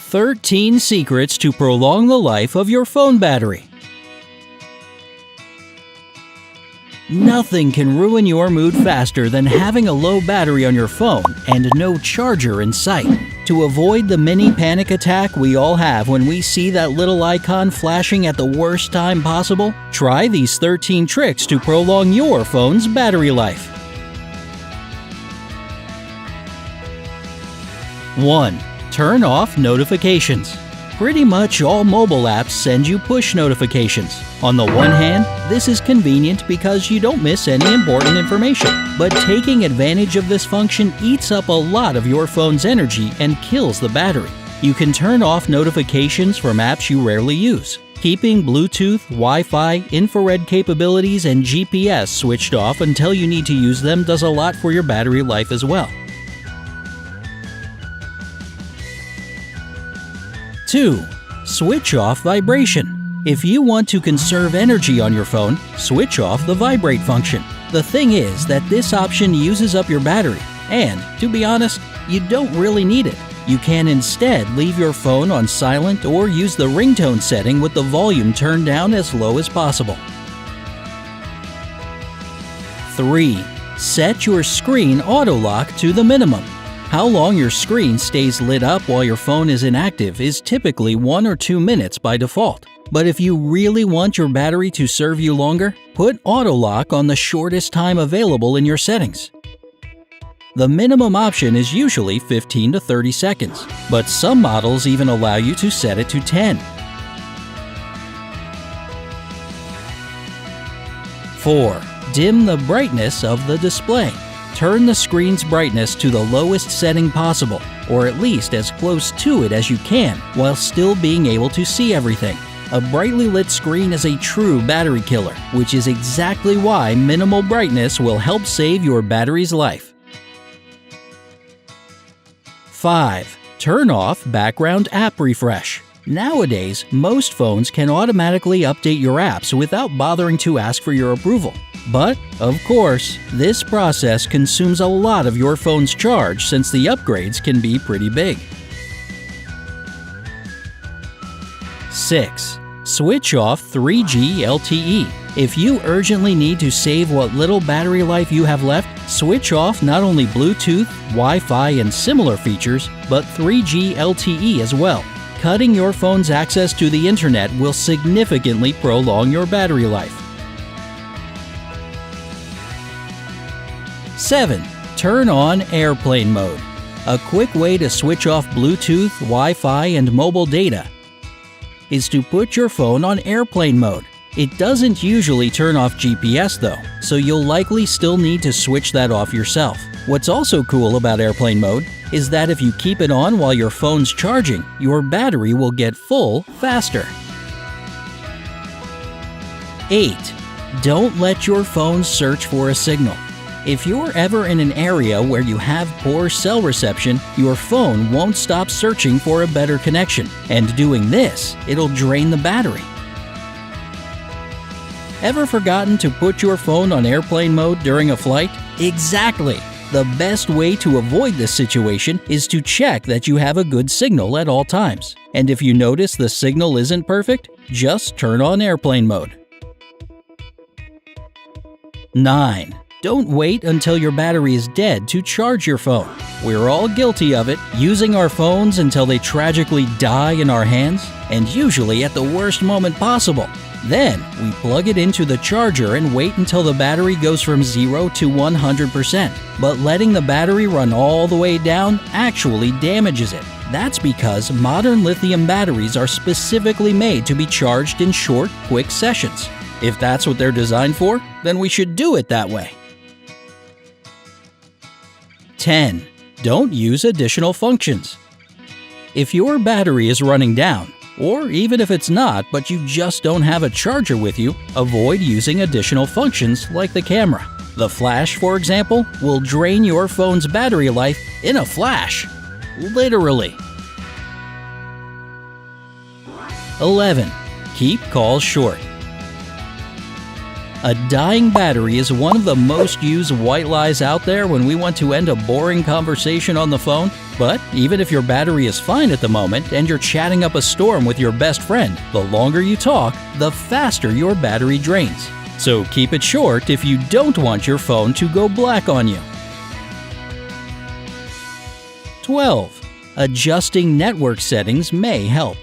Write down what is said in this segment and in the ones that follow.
13 secrets to prolong the life of your phone battery. Nothing can ruin your mood faster than having a low battery on your phone and no charger in sight. To avoid the mini panic attack we all have when we see that little icon flashing at the worst time possible, try these 13 tricks to prolong your phone's battery life. 1. Turn off notifications. Pretty much all mobile apps send you push notifications. On the one hand, this is convenient because you don't miss any important information, but taking advantage of this function eats up a lot of your phone's energy and kills the battery. You can turn off notifications from apps you rarely use. Keeping Bluetooth, Wi-Fi, infrared capabilities, and GPS switched off until you need to use them does a lot for your battery life as well. 2. Switch off vibration. If you want to conserve energy on your phone, switch off the vibrate function. The thing is that this option uses up your battery, and, to be honest, you don't really need it. You can instead leave your phone on silent or use the ringtone setting with the volume turned down as low as possible. 3. Set your screen auto lock to the minimum. How long your screen stays lit up while your phone is inactive is typically 1 or 2 minutes by default. But if you really want your battery to serve you longer, put auto lock on the shortest time available in your settings. The minimum option is usually 15 to 30 seconds, but some models even allow you to set it to 10. 4. Dim the brightness of the display. Turn the screen's brightness to the lowest setting possible, or at least as close to it as you can, while still being able to see everything. A brightly lit screen is a true battery killer, which is exactly why minimal brightness will help save your battery's life. 5. Turn off background app refresh. Nowadays, most phones can automatically update your apps without bothering to ask for your approval. But, of course, this process consumes a lot of your phone's charge since the upgrades can be pretty big. 6. Switch off 3G LTE. If you urgently need to save what little battery life you have left, switch off not only Bluetooth, Wi-Fi, and similar features, but 3G LTE as well. Cutting your phone's access to the internet will significantly prolong your battery life. 7. Turn on airplane mode. A quick way to switch off Bluetooth, Wi-Fi, and mobile data is to put your phone on airplane mode. It doesn't usually turn off GPS though, so you'll likely still need to switch that off yourself. What's also cool about airplane mode is that if you keep it on while your phone's charging, your battery will get full faster. 8. Don't let your phone search for a signal. If you're ever in an area where you have poor cell reception, your phone won't stop searching for a better connection, and doing this, it'll drain the battery. Ever forgotten to put your phone on airplane mode during a flight? Exactly! The best way to avoid this situation is to check that you have a good signal at all times. And if you notice the signal isn't perfect, just turn on airplane mode. 9. Don't wait until your battery is dead to charge your phone. We're all guilty of it, using our phones until they tragically die in our hands, and usually at the worst moment possible. Then, we plug it into the charger and wait until the battery goes from 0 to 100%. But letting the battery run all the way down actually damages it. That's because modern lithium batteries are specifically made to be charged in short, quick sessions. If that's what they're designed for, then we should do it that way. 10. Don't use additional functions. If your battery is running down, or even if it's not but you just don't have a charger with you, avoid using additional functions like the camera. The flash, for example, will drain your phone's battery life in a flash. Literally. 11. Keep calls short. A dying battery is one of the most used white lies out there when we want to end a boring conversation on the phone. But even if your battery is fine at the moment and you're chatting up a storm with your best friend, the longer you talk, the faster your battery drains. So keep it short if you don't want your phone to go black on you. 12. Adjusting network settings may help.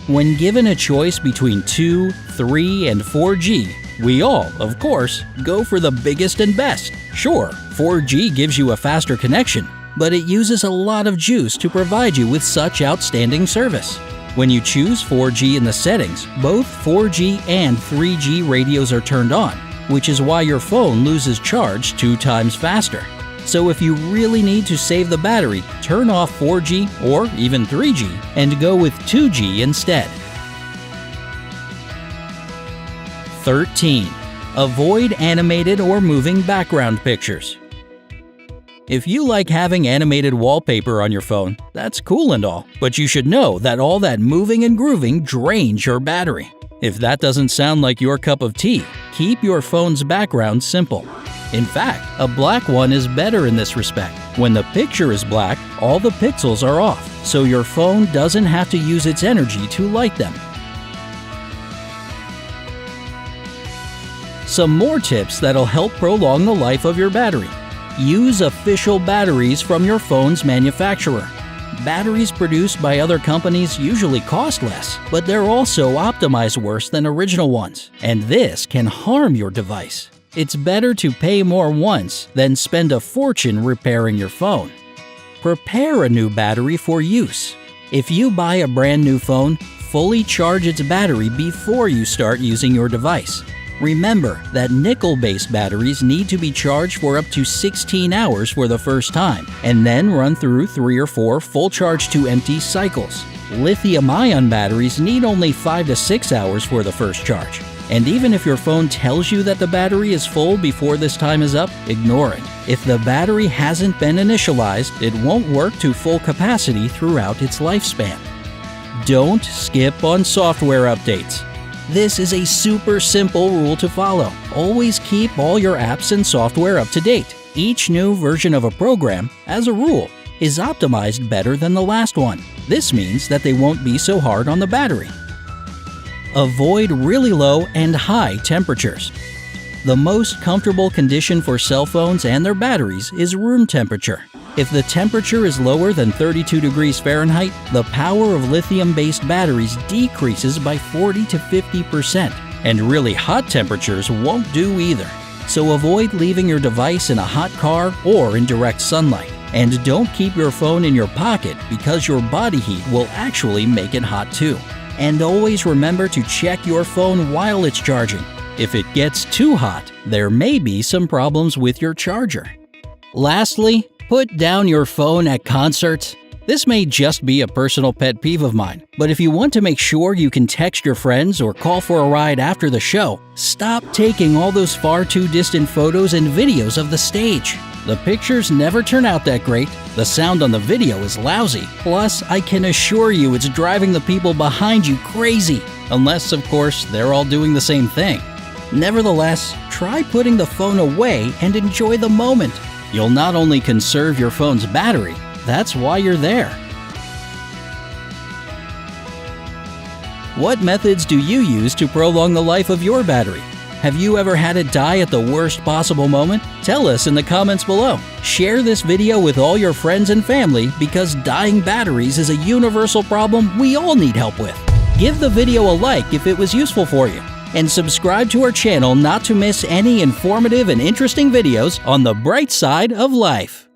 When given a choice between 2, 3, and 4G, we all, of course, go for the biggest and best. Sure, 4G gives you a faster connection, but it uses a lot of juice to provide you with such outstanding service. When you choose 4G in the settings, both 4G and 3G radios are turned on, which is why your phone loses charge 2 times faster. So if you really need to save the battery, turn off 4G or even 3G and go with 2G instead. 13. Avoid animated or moving background pictures. If you like having animated wallpaper on your phone, that's cool and all, but you should know that all that moving and grooving drains your battery. If that doesn't sound like your cup of tea, keep your phone's background simple. In fact, a black one is better in this respect. When the picture is black, all the pixels are off, so your phone doesn't have to use its energy to light them. Some more tips that'll help prolong the life of your battery. Use official batteries from your phone's manufacturer. Batteries produced by other companies usually cost less, but they're also optimized worse than original ones, and this can harm your device. It's better to pay more once than spend a fortune repairing your phone. Prepare a new battery for use. If you buy a brand new phone, fully charge its battery before you start using your device. Remember that nickel-based batteries need to be charged for up to 16 hours for the first time, and then run through 3 or 4 full charge to empty cycles. Lithium-ion batteries need only 5 to 6 hours for the first charge. And even if your phone tells you that the battery is full before this time is up, ignore it. If the battery hasn't been initialized, it won't work to full capacity throughout its lifespan. Don't skip on software updates. This is a super simple rule to follow. Always keep all your apps and software up to date. Each new version of a program, as a rule, is optimized better than the last one. This means that they won't be so hard on the battery. Avoid really low and high temperatures. The most comfortable condition for cell phones and their batteries is room temperature. If the temperature is lower than 32 degrees Fahrenheit, the power of lithium-based batteries decreases by 40 to 50%, and really hot temperatures won't do either. So avoid leaving your device in a hot car or in direct sunlight. And don't keep your phone in your pocket because your body heat will actually make it hot too. And always remember to check your phone while it's charging. If it gets too hot, there may be some problems with your charger. Lastly, put down your phone at concerts. This may just be a personal pet peeve of mine, but if you want to make sure you can text your friends or call for a ride after the show, stop taking all those far too distant photos and videos of the stage. The pictures never turn out that great, the sound on the video is lousy, plus I can assure you it's driving the people behind you crazy, unless of course they're all doing the same thing. Nevertheless, try putting the phone away and enjoy the moment. You'll not only conserve your phone's battery, that's why you're there. What methods do you use to prolong the life of your battery? Have you ever had it die at the worst possible moment? Tell us in the comments below. Share this video with all your friends and family because dying batteries is a universal problem we all need help with. Give the video a like if it was useful for you. And subscribe to our channel not to miss any informative and interesting videos on the bright side of life.